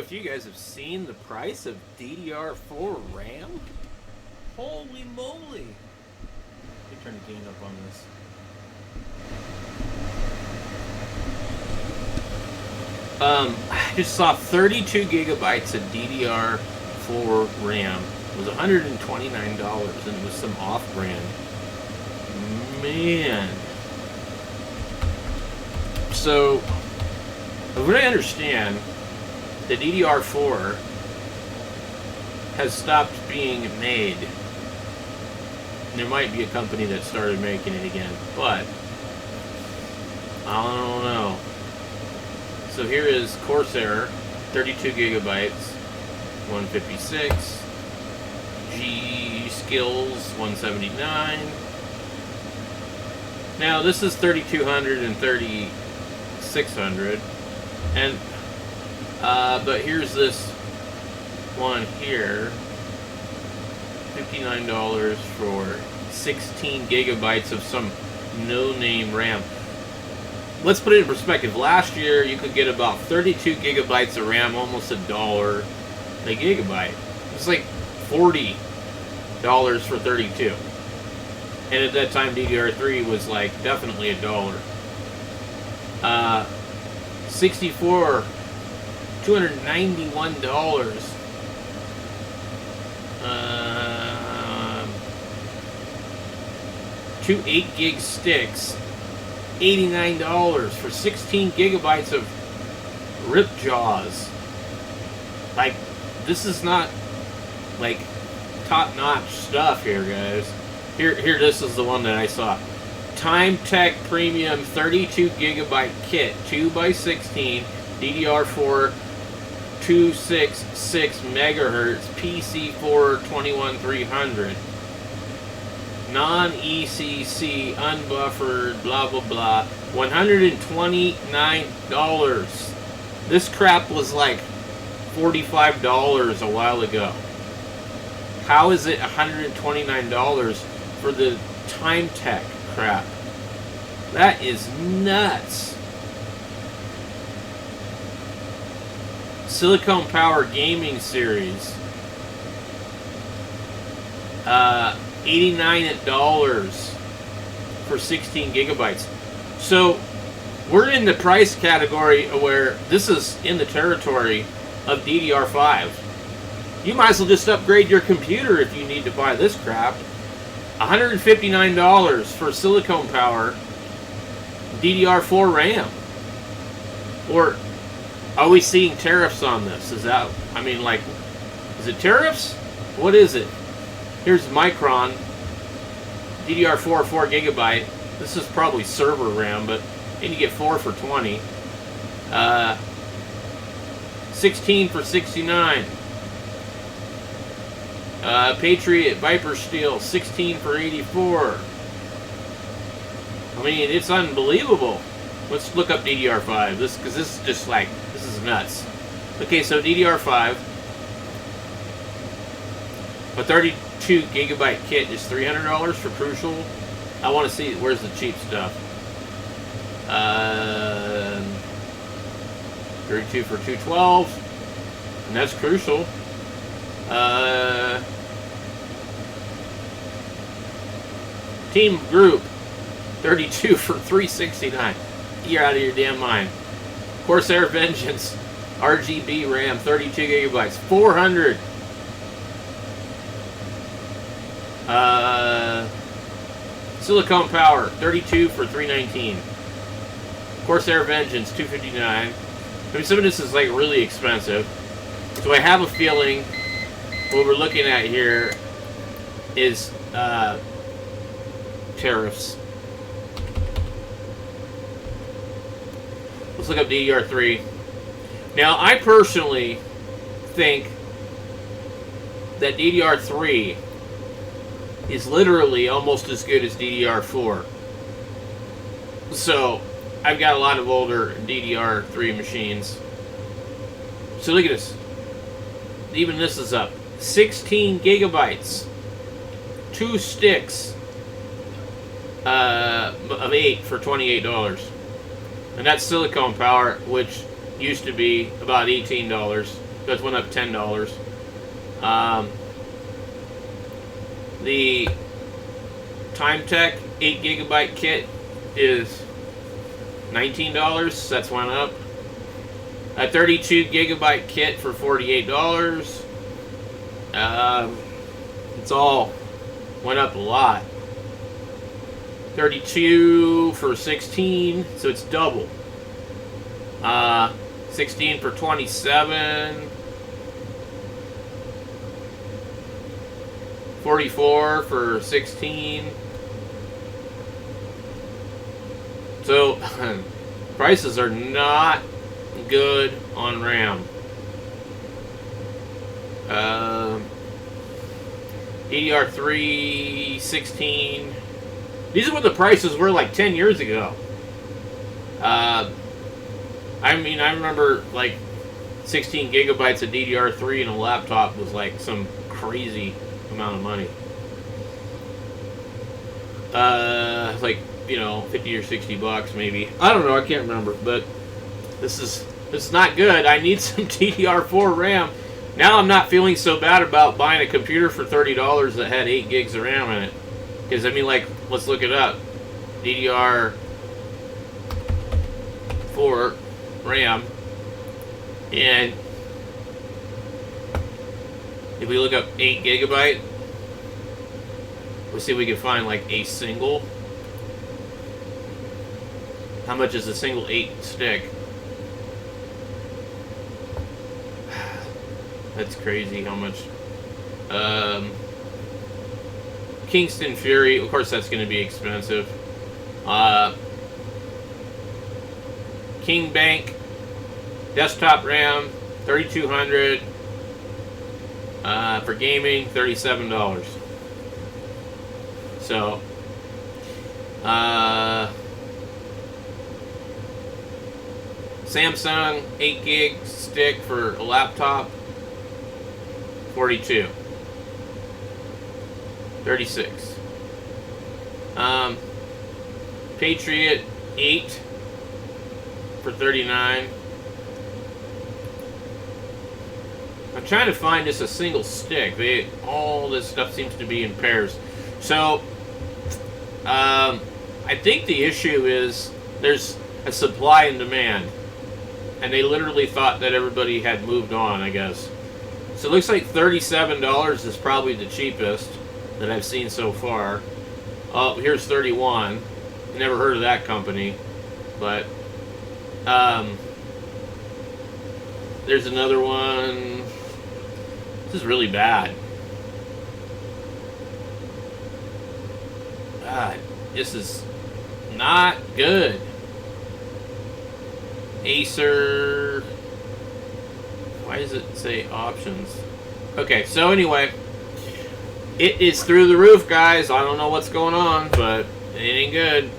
if you guys have seen the price of DDR4 RAM. Holy moly! Let me turn the gain up on this. I just saw 32 gigabytes of DDR4 RAM. It was $129, and it was some off-brand. Man. So, what I understand, the DDR4 has stopped being made. There might be a company that started making it again, but I don't know. So here is Corsair, 32 gigabytes, 156. G Skills, 179. Now this is 3200 and 3600, and but here's this one here, $59 for 16 gigabytes of some no-name RAM. Let's put it in perspective. Last year, you could get about 32 gigabytes of RAM, almost $1 a gigabyte. It's like $40 for 32. And at that time, DDR3 was like definitely $1. 64, $291. 2 8-gig sticks, $89 for 16 gigabytes of rip jaws. Like, this is not like top-notch stuff here, guys. Here, this is the one that I saw. Time-Tech Premium 32 gigabyte kit, 2x16, DDR4, 266 megahertz, PC4 21300. Non-ECC, unbuffered, blah blah blah, $129. This crap was like $45 a while ago. How is it $129 for the Time Tech crap? That is nuts. Silicon Power Gaming Series, $89 for 16 gigabytes. So we're in the price category where this is in the territory of DDR5. You might as well just upgrade your computer if you need to buy this crap. $159 for Silicon Power DDR4 RAM. Or are we seeing tariffs on this? Is that, I mean, like, is it tariffs? What is it? Here's Micron DDR4 4 gigabyte. This is probably server RAM, but and you get 4 for 20. 16 for 69. Patriot Viper Steel, 16 for 84. I mean, it's unbelievable. Let's look up DDR5. Because this is just like, this is nuts. Okay, so DDR5, a 32 gigabyte kit is $300 for Crucial. I want to see where's the cheap stuff. 32 for 212, and that's Crucial. Team Group, 32 for 369. You're out of your damn mind. Corsair Vengeance RGB RAM, 32 gigabytes, 400. Silicon Power, 32 for 319. Corsair Vengeance, 259. I mean, some of this is like really expensive. So I have a feeling what we're looking at here is tariffs. Let's look up DDR3. Now, I personally think that DDR3 is literally almost as good as DDR4. So, I've got a lot of older DDR3 machines. So look at this. Even this is up. 16 gigabytes. 2 sticks of 8 for $28. And that's Silicon Power, which used to be about $18. That went up $10. The TimeTech 8GB kit is $19. That's went up. A 32GB kit for $48. It's all went up a lot. 32 for 16, so it's double. 16 for 27. 44 for 16. So prices are not good on RAM. DDR3 16. These are what the prices were like 10 years ago. I mean, I remember like 16 gigabytes of DDR3 in a laptop was like some crazy amount of money. Like, you know, 50 or 60 bucks maybe. I don't know, I can't remember, but this is not good. I need some DDR4 RAM. Now I'm not feeling so bad about buying a computer for $30 that had 8 gigs of RAM in it. Because, I mean, like, let's look it up. DDR4 RAM. And if we look up 8 gigabyte, we'll see if we can find, like, a single. How much is a single 8 stick? That's crazy how much. Kingston Fury, of course that's going to be expensive. King Bank desktop RAM 3200, for gaming $37. So Samsung 8 gig stick for a laptop 42. 36. Patriot 8 for 39. I'm trying to find just a single stick. All this stuff seems to be in pairs. So I think the issue is there's a supply and demand, and they literally thought that everybody had moved on, I guess. So it looks like $37 is probably the cheapest that I've seen so far. Oh, here's 31. Never heard of that company, but there's another one. This is really bad. God, this is not good. Acer. Why does it say options? Okay, so anyway, it is through the roof, guys. I don't know what's going on, but it ain't good.